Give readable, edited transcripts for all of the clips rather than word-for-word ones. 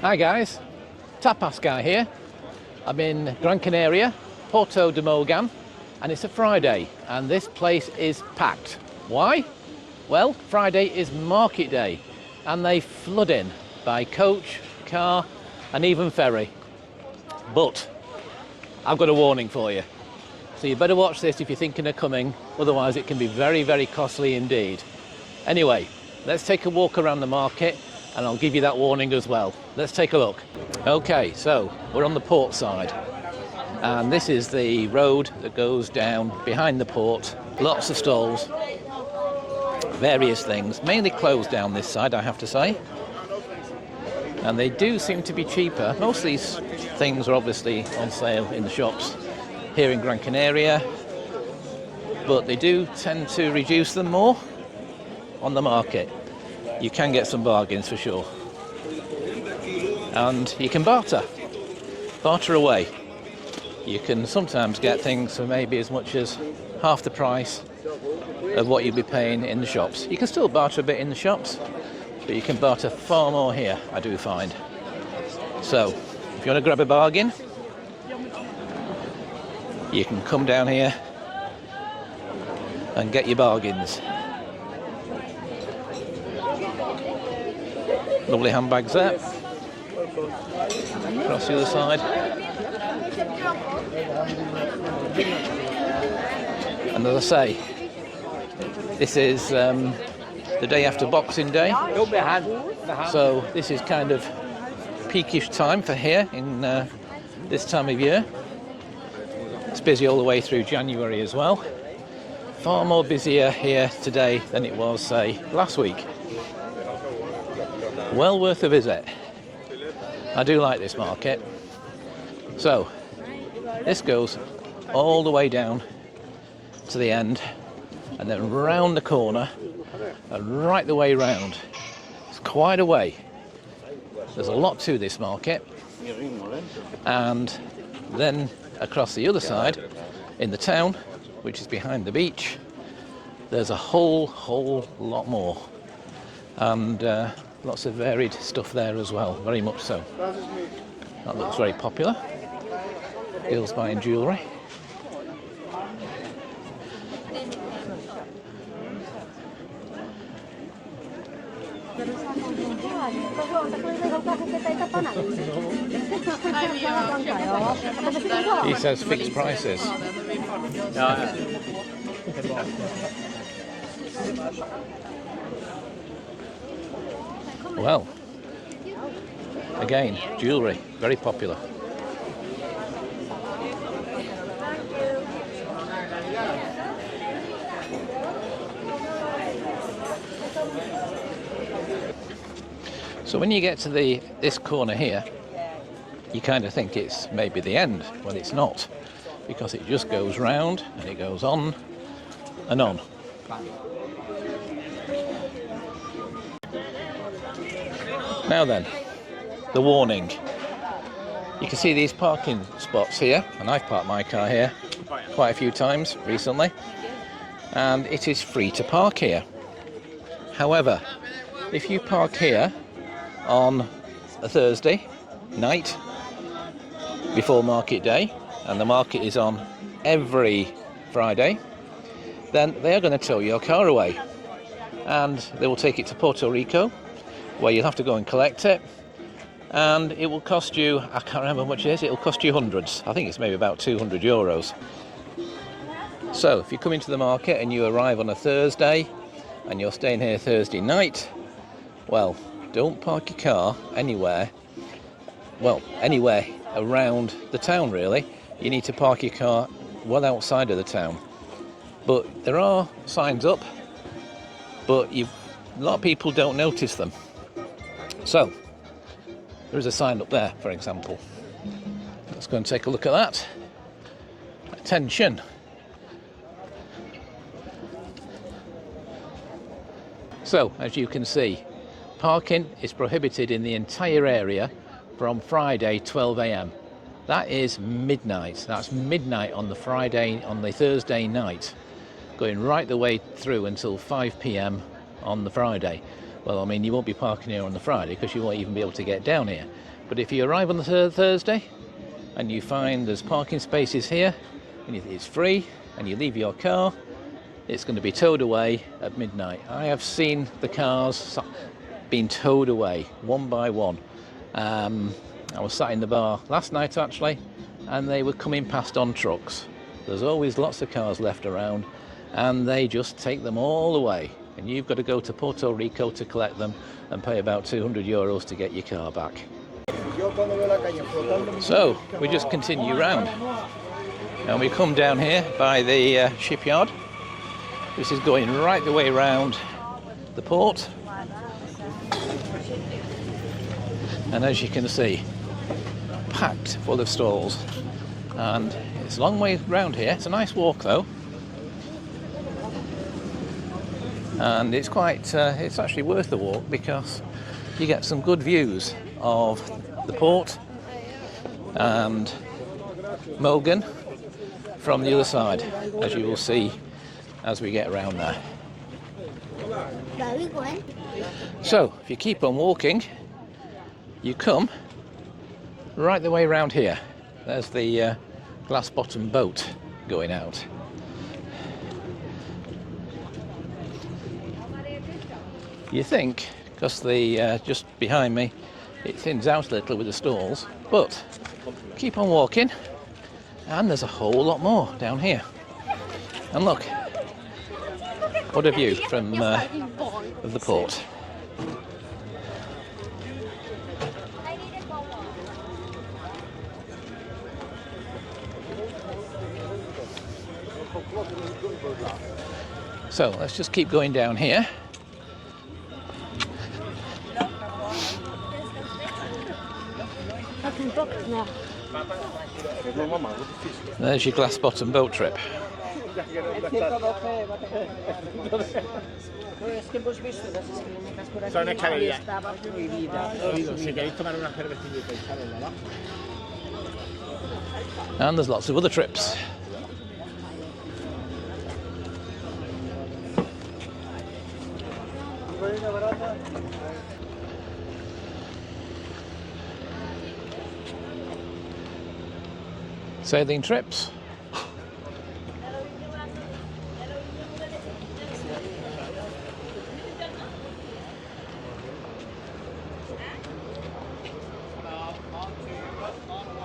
Hi guys, Tapas Guy here. I'm in Gran Canaria, Puerto de Mogan, and it's a Friday and this place is packed. Why? Well, Friday is market day and they flood in by coach, car and even ferry. But I've got a warning for you. So you better watch this if you're thinking of coming, otherwise it can be very, very costly indeed. Anyway, let's take a walk around the market and I'll give you that warning as well. Let's take a look. Okay, so we're on the port side and this is the road that goes down behind the port. Lots of stalls, various things, mainly closed down this side, I have to say. And they do seem to be cheaper. Most of these things are obviously on sale in the shops here in Gran Canaria, but they do tend to reduce them more on the market. You can get some bargains for sure. And you can barter away. You can sometimes get things for maybe as much as half the price of what you'd be paying in the shops. You can still barter a bit in the shops, but you can barter far more here, I do find. So, if you want to grab a bargain, you can come down here and get your bargains. Lovely handbags there. Across the other side. And as I say, this is the day after Boxing Day. So this is kind of peakish time for here in this time of year. It's busy all the way through January as well. Far more busier here today than it was, say, last week. Well worth a visit. I do like this market. So, this goes all the way down to the end and then round the corner and right the way round. It's quite a way. There's a lot to this market. And then across the other side, in the town, which is behind the beach, there's a whole lot more. And lots of varied stuff there as well, very much so. That looks very popular. Girls buying jewellery. He says fixed prices. Well, again, jewellery, very popular. So when you get to this corner here, you kind of think it's maybe the end. Well, it's not, because it just goes round and it goes on and on. Now then, the warning. You can see these parking spots here, and I've parked my car here quite a few times recently, and it is free to park here. However, if you park here on a Thursday night before market day, and the market is on every Friday, then they are going to tow your car away, and they will take it to Puerto Rico, where you'll have to go and collect it, and it will cost you, I can't remember how much it is, it'll cost you hundreds. I think it's maybe about €200. So if you come into the market and you arrive on a Thursday and you're staying here Thursday night, well, don't park your car anywhere around the town really. You need to park your car well outside of the town. But there are signs up, but a lot of people don't notice them. So, there is a sign up there, for example. Let's go and take a look at that. Attention. So, as you can see, parking is prohibited in the entire area from Friday 12 AM. That is midnight. That's midnight on the Thursday night, going right the way through until 5 PM on the Friday. Well, I mean, you won't be parking here on the Friday because you won't even be able to get down here. But if you arrive on the Thursday and you find there's parking spaces here and it's free and you leave your car, it's going to be towed away at midnight. I have seen the cars being towed away one by one. I was sat in the bar last night actually, and they were coming past on trucks. There's always lots of cars left around and they just take them all away, and you've got to go to Puerto Rico to collect them and pay about €200 to get your car back. So we just continue round and we come down here by the shipyard. This is going right the way around the port, and as you can see, packed full of stalls, and it's a long way round here. It's a nice walk though, and it's quite it's actually worth the walk because you get some good views of the port and Mogan from the other side, as you will see as we get around there. So if you keep on walking, you come right the way around here. There's the glass bottom boat going out. You think, because the just behind me it thins out a little with the stalls, but keep on walking and there's a whole lot more down here. And look, what a view from of the port. So let's just keep going down here. There's your glass bottom boat trip. And there's lots of other trips. Sailing trips.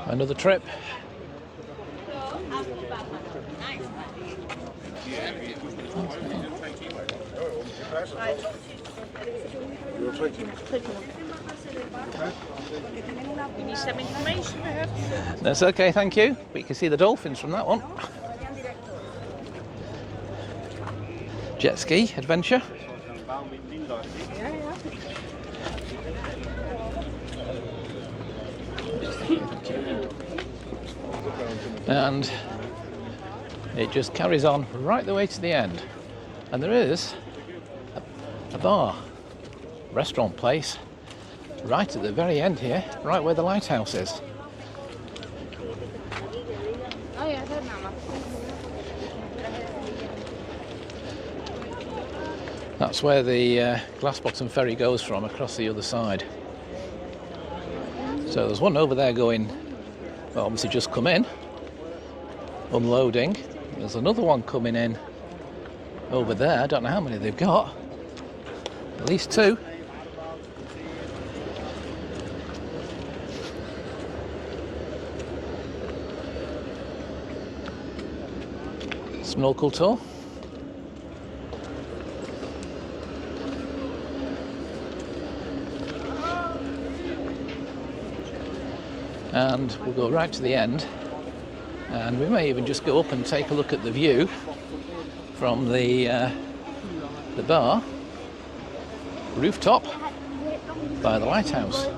Another trip. You need some information perhaps? That's okay, thank you. But you can see the dolphins from that one. Jet ski adventure. And it just carries on right the way to the end. And there is a bar, restaurant place, right at the very end here, right where the lighthouse is. That's where the glass bottom ferry goes from, across the other side. So there's one over there going, well, obviously just come in, unloading. There's another one coming in over there. I don't know how many they've got. At least two. Snorkel tour. And we'll go right to the end, and we may even just go up and take a look at the view from the bar rooftop by the lighthouse.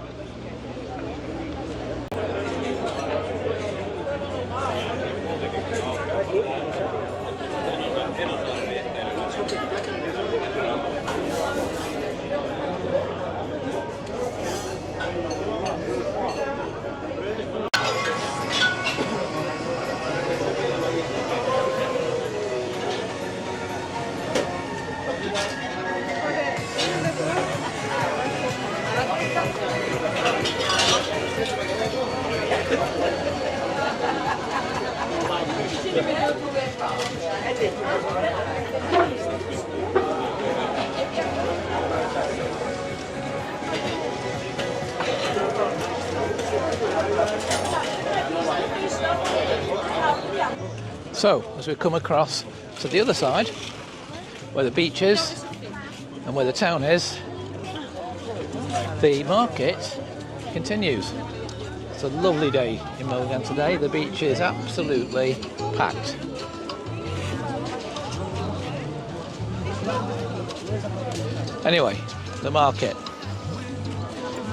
So, as we come across to the other side, where the beach is and where the town is, the market continues. It's a lovely day in Mogan today. The beach is absolutely packed. Anyway, the market.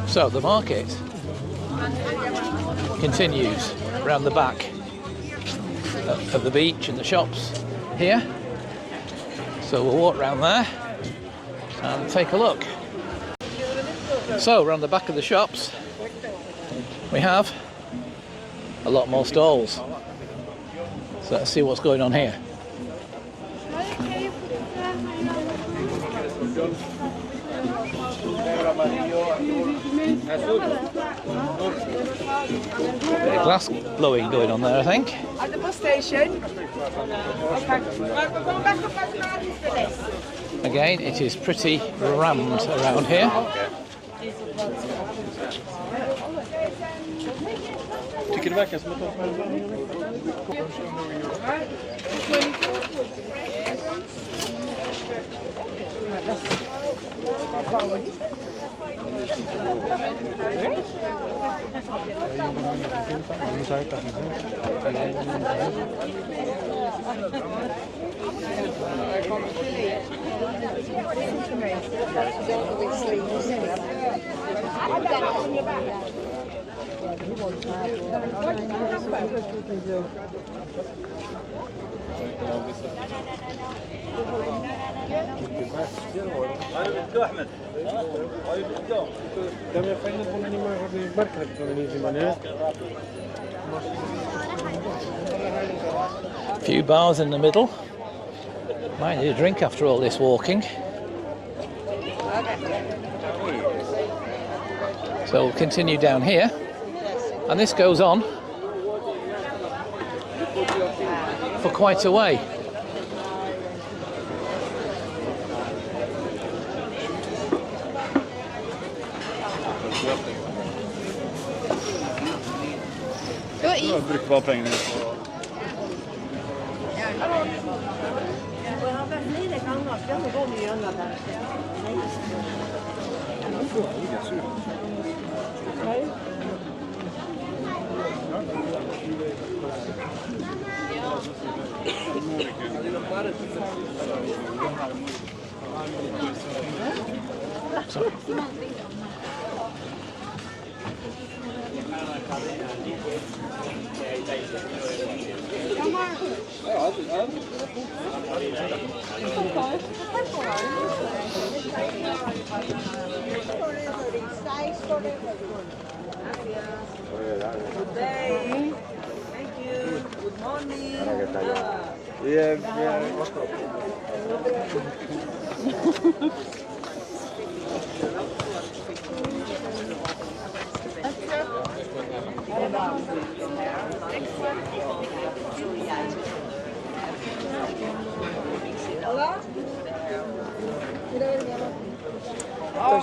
So the market continues around the back of the beach and the shops here. So we'll walk around there and take a look. So around the back of the shops we have a lot more stalls. So let's see what's going on here. Bit of glass blowing going on there, I think. At the bus station. Again, it is pretty rammed around here. A few bars in the middle. Might need a drink after all this walking. So we'll continue down here, and this goes on for quite a way. Jag brukar vara pengar.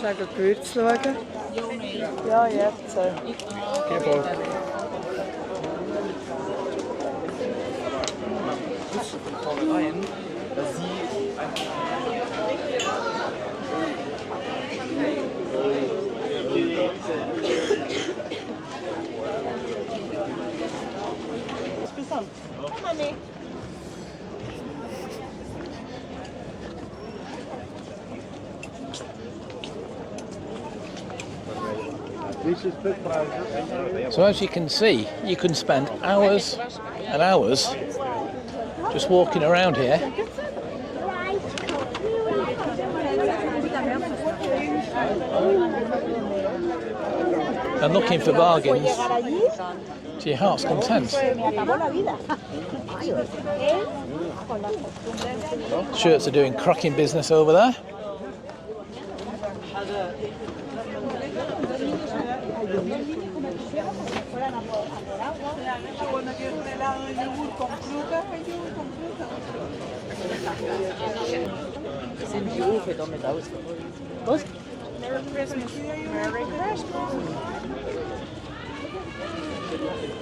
Tuossa aika kyrtslu vaikka? Joo, jätsä. Kepo. Rein, dass sie So as you can see, you can spend hours and hours just walking around here. And looking for bargains to your heart's content. Shirts are doing cracking business over there. Merry Christmas. Merry Christmas.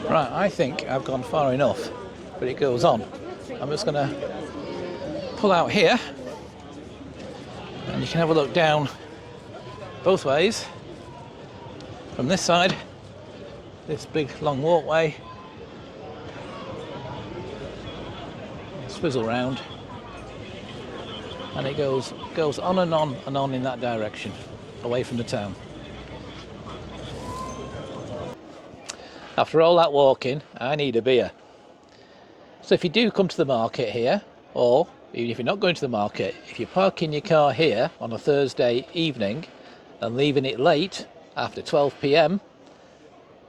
Right, I think I've gone far enough, but it goes on. I'm just going to pull out here, and you can have a look down both ways. From this side, this big long walkway, swizzle round, and it goes on and on and on in that direction, away from the town. After all that walking, I need a beer. So if you do come to the market here, or even if you're not going to the market, if you're parking your car here on a Thursday evening and leaving it late after 12 p.m,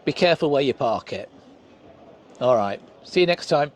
be careful where you park it. All right, see you next time.